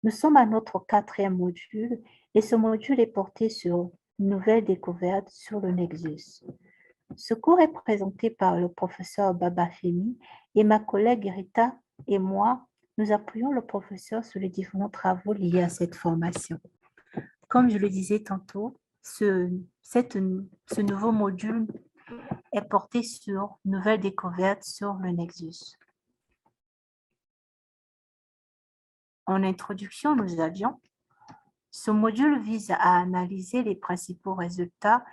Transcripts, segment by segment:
Nous sommes à notre quatrième module et ce module est porté sur une nouvelle découverte sur le Nexus. Ce cours est présenté par le professeur Babafemi et ma collègue Rita et moi, nous appuyons le professeur sur les différents travaux liés à cette formation. Comme je le disais tantôt, ce nouveau module est porté sur une nouvelle découverte sur le Nexus. En introduction, nous avions ce module vise à analyser les principaux résultats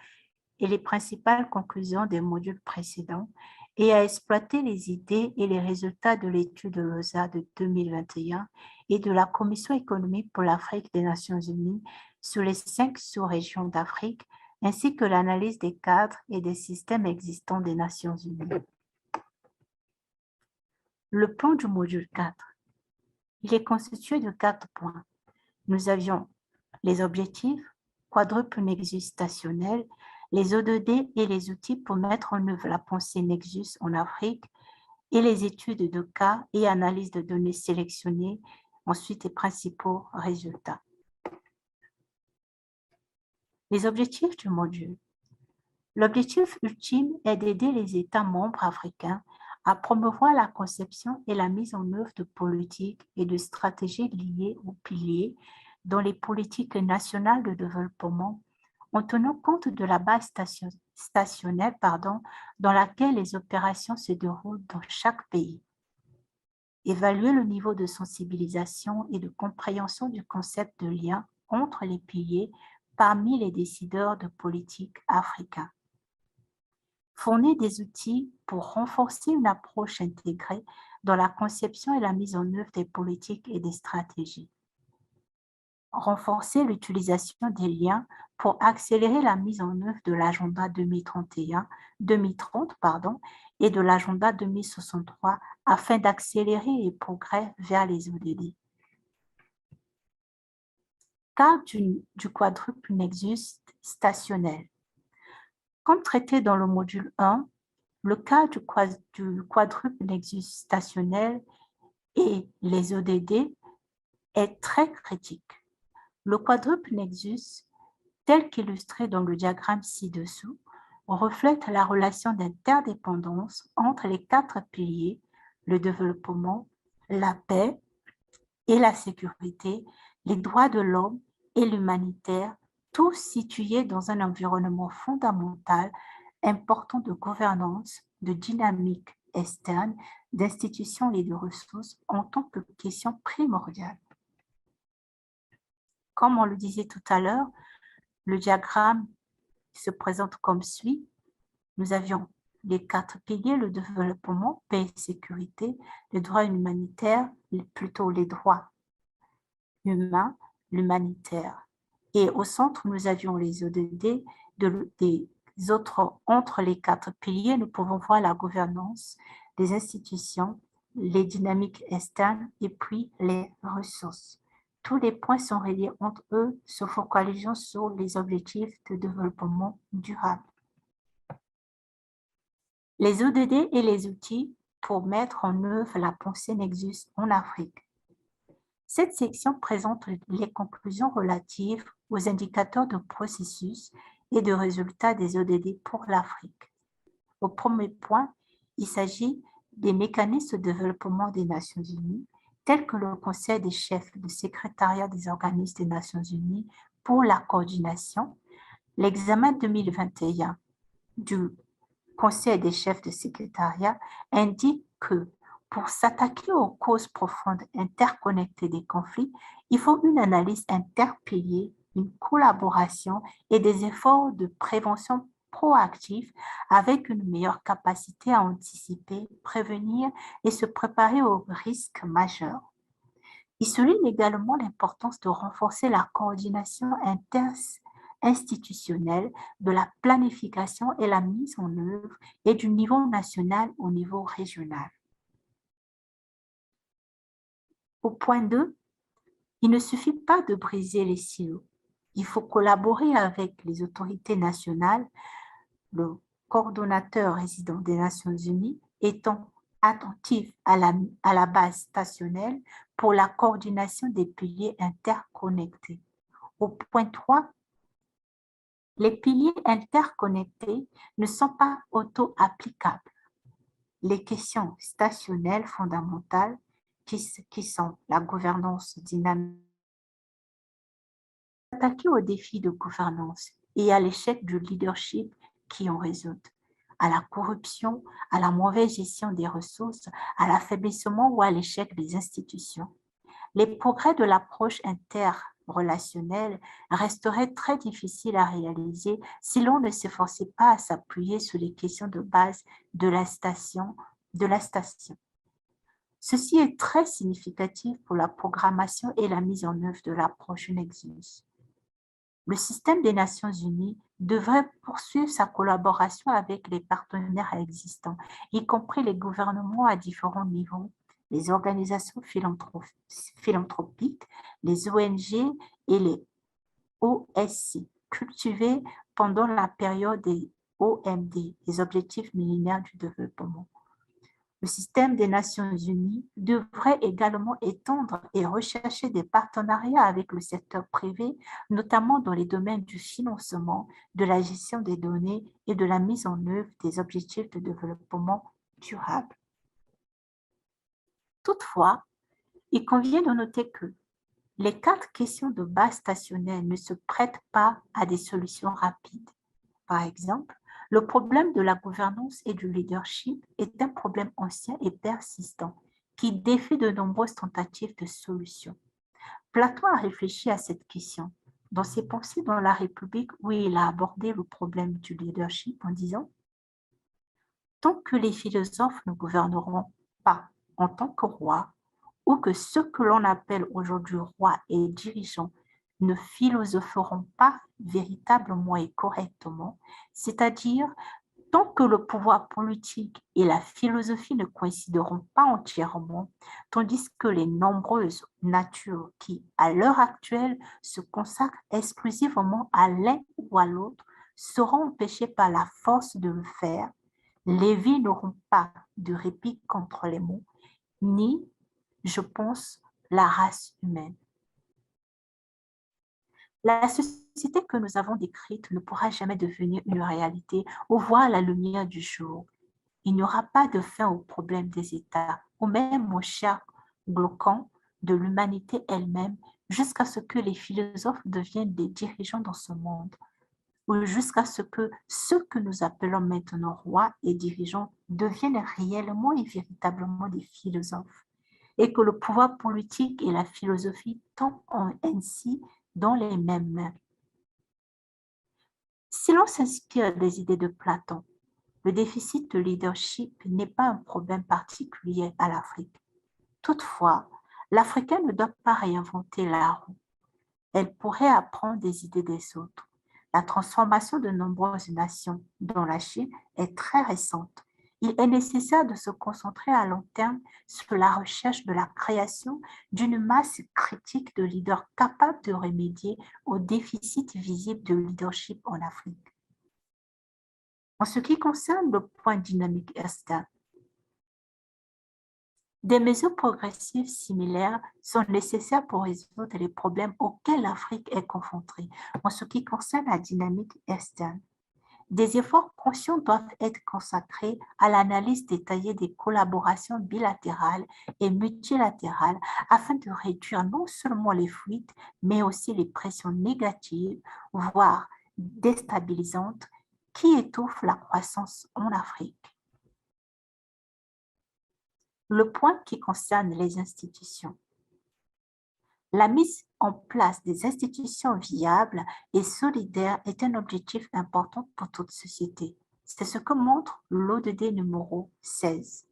et les principales conclusions des modules précédents et à exploiter les idées et les résultats de l'étude de l'OSA de 2021 et de la Commission économique pour l'Afrique des Nations Unies sur les 5 sous-régions d'Afrique, ainsi que l'analyse des cadres et des systèmes existants des Nations Unies. Le plan du module 4. Il est constitué de 4 points. Nous avions les objectifs, quadruple Nexus stationnel, les ODD et les outils pour mettre en œuvre la pensée Nexus en Afrique et les études de cas et analyse de données sélectionnées, ensuite les principaux résultats. Les objectifs du module. L'objectif ultime est d'aider les États membres africains à promouvoir la conception et la mise en œuvre de politiques et de stratégies liées aux piliers dans les politiques nationales de développement en tenant compte de la base stationnelle dans laquelle les opérations se déroulent dans chaque pays. Évaluer le niveau de sensibilisation et de compréhension du concept de lien entre les piliers parmi les décideurs de politique africains. Fournir des outils pour renforcer une approche intégrée dans la conception et la mise en œuvre des politiques et des stratégies. Renforcer l'utilisation des liens pour accélérer la mise en œuvre de l'agenda 2030 et de l'agenda 2063 afin d'accélérer les progrès vers les ODD. Cas du quadruple Nexus stationnel. Comme traité dans le module 1, le cas du quadruple Nexus stationnel et les ODD est très critique. Le quadruple Nexus, tel qu'illustré dans le diagramme ci-dessous, reflète la relation d'interdépendance entre les 4 piliers, le développement, la paix et la sécurité, les droits de l'homme et l'humanitaire, tous situés dans un environnement fondamental important de gouvernance, de dynamique externe, d'institutions et de ressources en tant que question primordiale. Comme on le disait tout à l'heure, le diagramme se présente comme suit. Nous avions les 4 piliers, le développement, paix et sécurité, les droits humanitaires, plutôt les droits humains, l'humanitaire. Et au centre, nous avions les ODD, des autres, entre les 4 piliers, nous pouvons voir la gouvernance, les institutions, les dynamiques externes et puis les ressources. Tous les points sont reliés entre eux, se focalisant sur les objectifs de développement durable. Les ODD et les outils pour mettre en œuvre la pensée Nexus en Afrique. Cette section présente les conclusions relatives aux indicateurs de processus et de résultats des ODD pour l'Afrique. Au premier point, il s'agit des mécanismes de développement des Nations Unies, tels que le Conseil des chefs de secrétariat des organismes des Nations Unies pour la coordination, l'examen 2021 du Conseil des chefs de secrétariat indique que pour s'attaquer aux causes profondes interconnectées des conflits, il faut une analyse interpilier, une collaboration et des efforts de prévention proactifs avec une meilleure capacité à anticiper, prévenir et se préparer aux risques majeurs. Il souligne également l'importance de renforcer la coordination institutionnelle de la planification et la mise en œuvre et du niveau national au niveau régional. Au point 2, il ne suffit pas de briser les silos. Il faut collaborer avec les autorités nationales, le coordonnateur résident des Nations Unies étant attentif à la base stationnelle pour la coordination des piliers interconnectés. Au point 3, les piliers interconnectés ne sont pas auto-applicables. Les questions stationnelles fondamentales qui sont la gouvernance dynamique, s'attaquer aux défis de gouvernance et à l'échec du leadership qui en résulte, à la corruption, à la mauvaise gestion des ressources, à l'affaiblissement ou à l'échec des institutions. Les progrès de l'approche interrelationnelle resteraient très difficiles à réaliser si l'on ne s'efforçait pas à s'appuyer sur les questions de base de la station. Ceci est très significatif pour la programmation et la mise en œuvre de l'approche Nexus. Le système des Nations Unies devrait poursuivre sa collaboration avec les partenaires existants, y compris les gouvernements à différents niveaux, les organisations philanthropiques, les ONG et les OSC, cultivés pendant la période des OMD, les objectifs millénaires du développement. Le système des Nations Unies devrait également étendre et rechercher des partenariats avec le secteur privé, notamment dans les domaines du financement, de la gestion des données et de la mise en œuvre des objectifs de développement durable. Toutefois, il convient de noter que les 4 questions de base stationnelles ne se prêtent pas à des solutions rapides. Par exemple, le problème de la gouvernance et du leadership est un problème ancien et persistant qui défie de nombreuses tentatives de solution. Platon a réfléchi à cette question dans ses pensées dans la République où il a abordé le problème du leadership en disant « Tant que les philosophes ne gouverneront pas en tant que rois, ou que ceux que l'on appelle aujourd'hui rois et dirigeants ne philosopheront pas véritablement et correctement, c'est-à-dire tant que le pouvoir politique et la philosophie ne coïncideront pas entièrement, tandis que les nombreuses natures qui, à l'heure actuelle, se consacrent exclusivement à l'un ou à l'autre, seront empêchées par la force de le faire, les vies n'auront pas de répit contre les maux, ni, je pense, la race humaine. La société que nous avons décrite ne pourra jamais devenir une réalité ou voir la lumière du jour. Il n'y aura pas de fin au problème des États, ou même au cher glaucon de l'humanité elle-même, jusqu'à ce que les philosophes deviennent des dirigeants dans ce monde, ou jusqu'à ce que ceux que nous appelons maintenant rois et dirigeants deviennent réellement et véritablement des philosophes, et que le pouvoir politique et la philosophie tombent ainsi dans les mêmes mains. Si l'on s'inspire des idées de Platon, le déficit de leadership n'est pas un problème particulier à l'Afrique. Toutefois, l'Africain ne doit pas réinventer la roue. Elle pourrait apprendre des idées des autres. La transformation de nombreuses nations, dont la Chine, est très récente. Il est nécessaire de se concentrer à long terme sur la recherche de la création d'une masse critique de leaders capables de remédier au déficit visible de leadership en Afrique. En ce qui concerne le point dynamique externe, des mesures progressives similaires sont nécessaires pour résoudre les problèmes auxquels l'Afrique est confrontée en ce qui concerne la dynamique externe. Des efforts conscients doivent être consacrés à l'analyse détaillée des collaborations bilatérales et multilatérales afin de réduire non seulement les fuites, mais aussi les pressions négatives, voire déstabilisantes, qui étouffent la croissance en Afrique. Le point qui concerne les institutions. La mise en place des institutions viables et solidaires est un objectif important pour toute société. C'est ce que montre l'ODD numéro 16.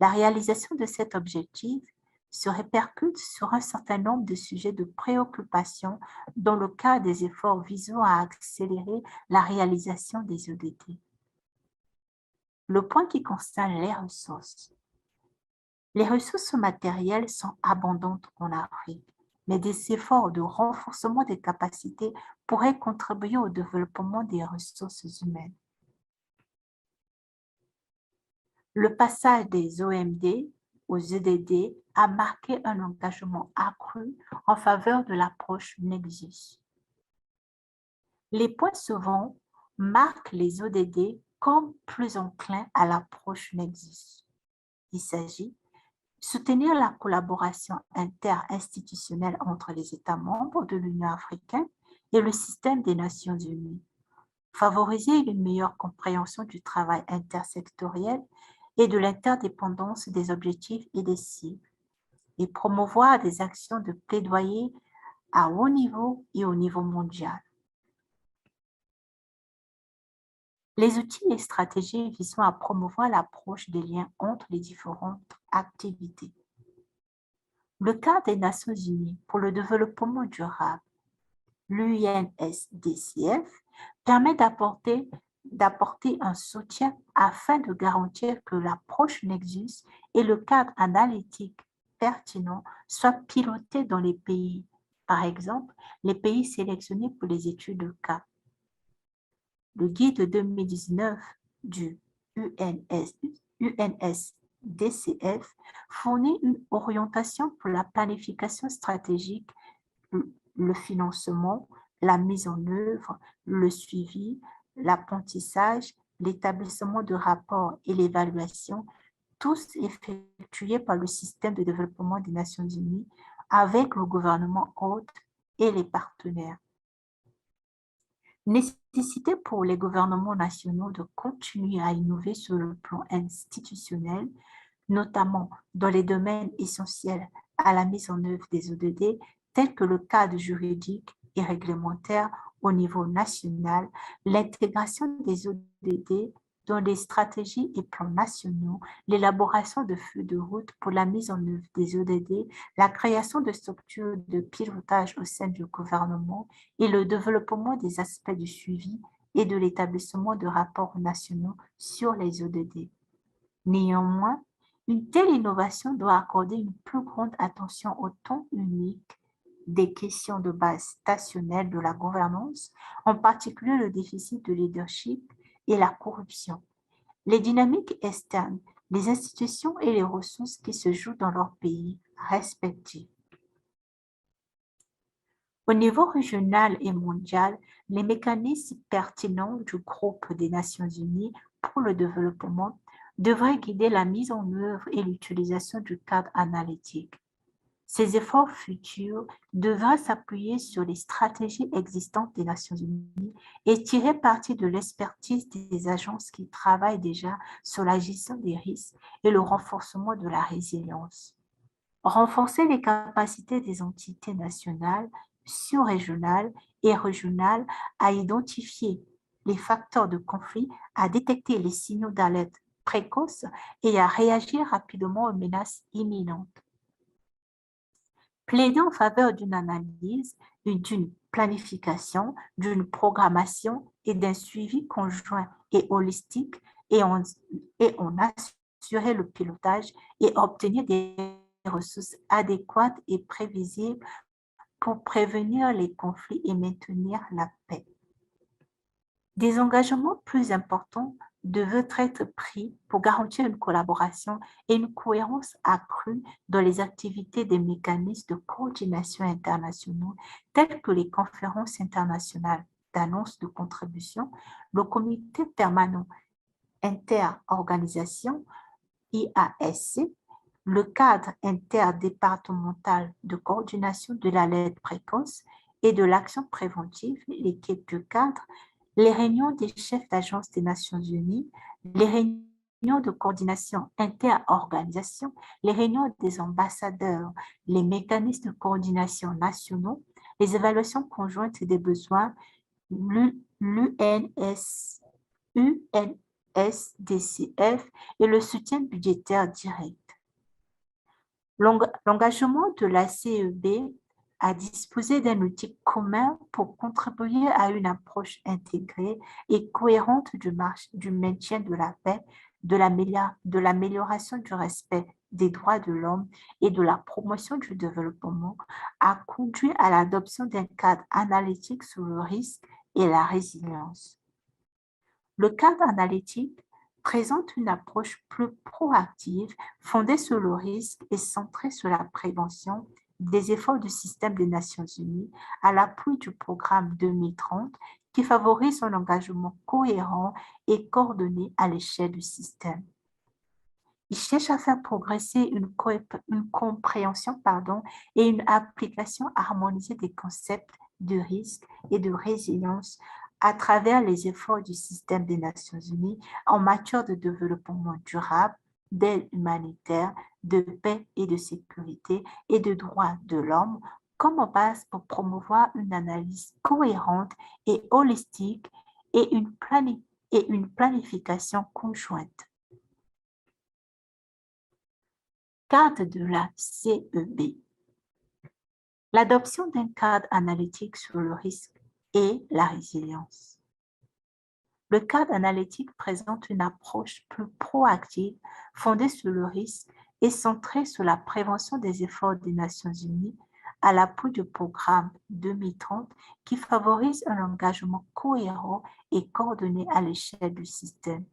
La réalisation de cet objectif se répercute sur un certain nombre de sujets de préoccupation dans le cadre des efforts visant à accélérer la réalisation des ODD. Le point qui concerne les ressources. Les ressources matérielles sont abondantes en Afrique, mais des efforts de renforcement des capacités pourraient contribuer au développement des ressources humaines. Le passage des OMD aux EDD a marqué un engagement accru en faveur de l'approche Nexus. Les points suivants marquent les ODD comme plus enclins à l'approche Nexus. Il s'agit soutenir la collaboration interinstitutionnelle entre les États membres de l'Union africaine et le système des Nations unies, favoriser une meilleure compréhension du travail intersectoriel et de l'interdépendance des objectifs et des cibles, et promouvoir des actions de plaidoyer à haut niveau et au niveau mondial. Les outils et stratégies visant à promouvoir l'approche des liens entre les différentes activités. Le cadre des Nations unies pour le développement durable, l'UNSDCF, permet d'apporter un soutien afin de garantir que l'approche Nexus et le cadre analytique pertinent soient pilotés dans les pays, par exemple, les pays sélectionnés pour les études de cas. Le guide 2019 du UNSDCF fournit une orientation pour la planification stratégique, le financement, la mise en œuvre, le suivi, l'apprentissage, l'établissement de rapports et l'évaluation, tous effectués par le système de développement des Nations unies avec le gouvernement hôte et les partenaires. Nécessité pour les gouvernements nationaux de continuer à innover sur le plan institutionnel, notamment dans les domaines essentiels à la mise en œuvre des ODD, tels que le cadre juridique et réglementaire au niveau national, l'intégration des ODD dans les stratégies et plans nationaux, l'élaboration de feuilles de route pour la mise en œuvre des ODD, la création de structures de pilotage au sein du gouvernement et le développement des aspects du suivi et de l'établissement de rapports nationaux sur les ODD. Néanmoins, une telle innovation doit accorder une plus grande attention au ton unique des questions de base stationnelle de la gouvernance, en particulier le déficit de leadership et la corruption, les dynamiques externes, les institutions et les ressources qui se jouent dans leurs pays respectifs. Au niveau régional et mondial, les mécanismes pertinents du groupe des Nations unies pour le développement devraient guider la mise en œuvre et l'utilisation du cadre analytique. Ces efforts futurs devraient s'appuyer sur les stratégies existantes des Nations unies et tirer parti de l'expertise des agences qui travaillent déjà sur la gestion des risques et le renforcement de la résilience. Renforcer les capacités des entités nationales, sous-régionales et régionales à identifier les facteurs de conflit, à détecter les signaux d'alerte précoces et à réagir rapidement aux menaces imminentes. Plaider en faveur d'une analyse, d'une planification, d'une programmation et d'un suivi conjoint et holistique et en assurer le pilotage et obtenir des ressources adéquates et prévisibles pour prévenir les conflits et maintenir la paix. Des engagements plus importants devaient être pris pour garantir une collaboration et une cohérence accrue dans les activités des mécanismes de coordination internationaux tels que les conférences internationales d'annonce de contribution, le comité permanent interorganisation IASC, le cadre interdépartemental de coordination de la l'aide précoce et de l'action préventive, l'équipe de cadre, les réunions des chefs d'agence des Nations unies, les réunions de coordination interorganisation, les réunions des ambassadeurs, les mécanismes de coordination nationaux, les évaluations conjointes des besoins, l'UNSDCF et le soutien budgétaire direct. L'engagement de la CEB à disposer d'un outil commun pour contribuer à une approche intégrée et cohérente du maintien de la paix, de l'amélioration du respect des droits de l'homme et de la promotion du développement a conduit à l'adoption d'un cadre analytique sur le risque et la résilience. Le cadre analytique présente une approche plus proactive, fondée sur le risque et centrée sur la prévention des efforts du système des Nations Unies à l'appui du programme 2030 qui favorise un engagement cohérent et coordonné à l'échelle du système. Il cherche à faire progresser une compréhension et une application harmonisée des concepts de risque et de résilience à travers les efforts du système des Nations Unies en matière de développement durable, d'aide humanitaire, de paix et de sécurité et de droits de l'homme comme base pour promouvoir une analyse cohérente et holistique et une planification conjointe. Cadre de la CEB. L'adoption d'un cadre analytique sur le risque et la résilience. Le cadre analytique présente une approche plus proactive fondée sur le risque et centrée sur la prévention des efforts des Nations Unies à l'appui du programme 2030 qui favorise un engagement cohérent et coordonné à l'échelle du système.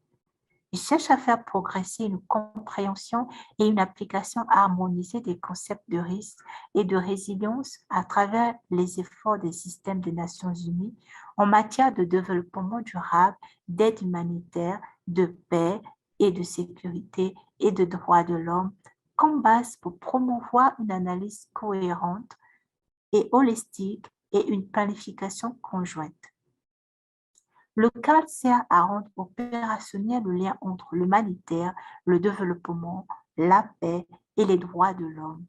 Il cherche à faire progresser une compréhension et une application harmonisée des concepts de risque et de résilience à travers les efforts des systèmes des Nations Unies en matière de développement durable, d'aide humanitaire, de paix et de sécurité et de droits de l'homme, comme base pour promouvoir une analyse cohérente et holistique et une planification conjointe. Le cadre sert à rendre opérationnel le lien entre l'humanitaire, le développement, la paix et les droits de l'homme,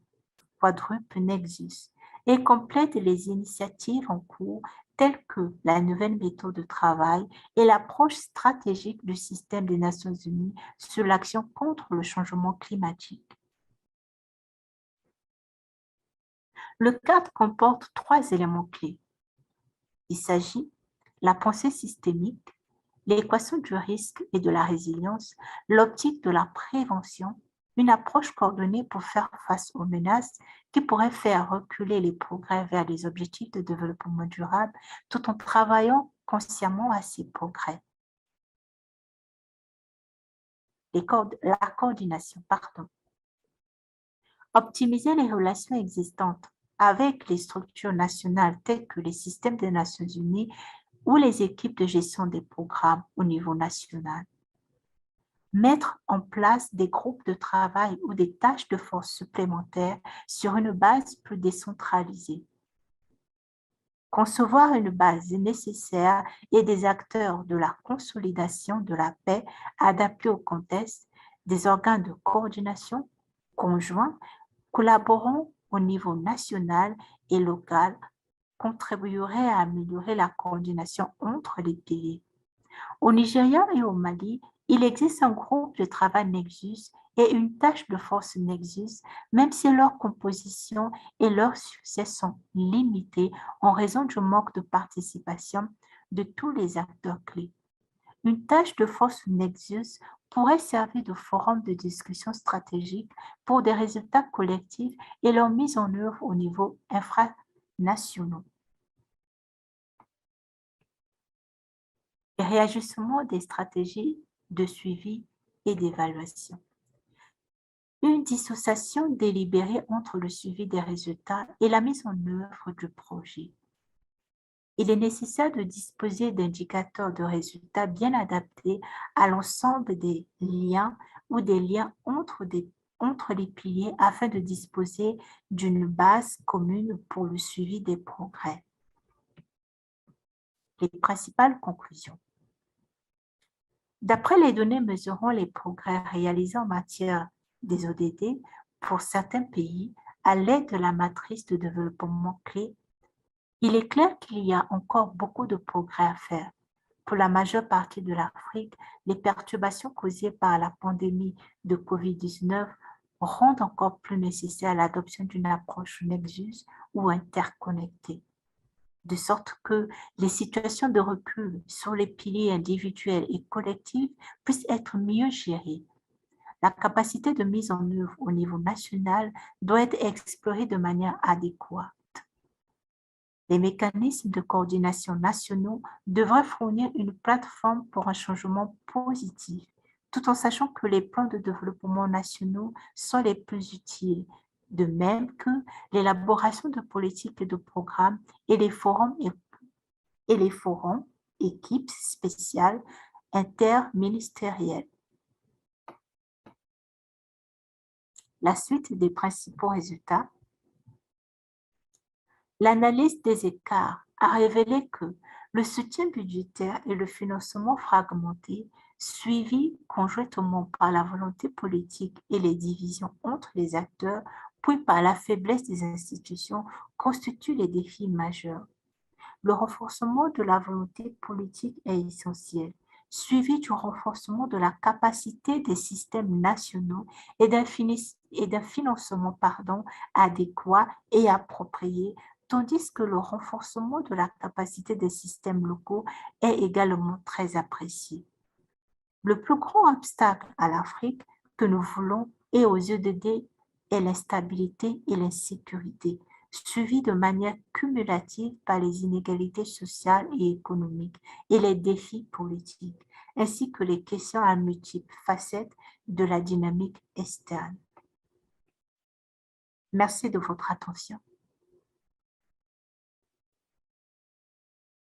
quadruple Nexus, et complète les initiatives en cours telles que la nouvelle méthode de travail et l'approche stratégique du système des Nations Unies sur l'action contre le changement climatique. Le cadre comporte 3 éléments clés. Il s'agit de la pensée systémique, l'équation du risque et de la résilience, l'optique de la prévention, une approche coordonnée pour faire face aux menaces qui pourraient faire reculer les progrès vers les objectifs de développement durable tout en travaillant consciemment à ces progrès. La coordination, pardon. Optimiser les relations existantes avec les structures nationales telles que les systèmes des Nations Unies ou les équipes de gestion des programmes au niveau national. Mettre en place des groupes de travail ou des tâches de force supplémentaires sur une base plus décentralisée. Concevoir une base nécessaire et des acteurs de la consolidation de la paix adaptés au contexte, des organes de coordination conjoints collaborant au niveau national et local contribuerait à améliorer la coordination entre les pays. Au Nigeria et au Mali, il existe un groupe de travail Nexus et une tâche de force Nexus, même si leur composition et leur succès sont limités en raison du manque de participation de tous les acteurs clés. Une tâche de force Nexus pourrait servir de forum de discussion stratégique pour des résultats collectifs et leur mise en œuvre au niveau infranational. Et réajustement des stratégies de suivi et d'évaluation. Une dissociation délibérée entre le suivi des résultats et la mise en œuvre du projet. Il est nécessaire de disposer d'indicateurs de résultats bien adaptés à l'ensemble des liens ou des liens entre les piliers afin de disposer d'une base commune pour le suivi des progrès. Les principales conclusions. D'après les données mesurant les progrès réalisés en matière des ODD pour certains pays à l'aide de la matrice de développement clé, il est clair qu'il y a encore beaucoup de progrès à faire. Pour la majeure partie de l'Afrique, les perturbations causées par la pandémie de COVID-19 rendent encore plus nécessaire l'adoption d'une approche Nexus ou interconnectée, de sorte que les situations de recul sur les piliers individuels et collectifs puissent être mieux gérées. La capacité de mise en œuvre au niveau national doit être explorée de manière adéquate. Les mécanismes de coordination nationaux devraient fournir une plateforme pour un changement positif, tout en sachant que les plans de développement nationaux sont les plus utiles, de même que l'élaboration de politiques et de programmes et les forums, équipes spéciales interministérielles. La suite des principaux résultats. L'analyse des écarts a révélé que le soutien budgétaire et le financement fragmenté, suivis conjointement par la volonté politique et les divisions entre les acteurs, puis par la faiblesse des institutions, constituent les défis majeurs. Le renforcement de la volonté politique est essentiel, suivi du renforcement de la capacité des systèmes nationaux et d'un financement adéquat et approprié, tandis que le renforcement de la capacité des systèmes locaux est également très apprécié. Le plus grand obstacle à l'Afrique que nous voulons et aux EDD est l'instabilité et l'insécurité, suivies de manière cumulative par les inégalités sociales et économiques et les défis politiques, ainsi que les questions à multiples facettes de la dynamique externe. Merci de votre attention.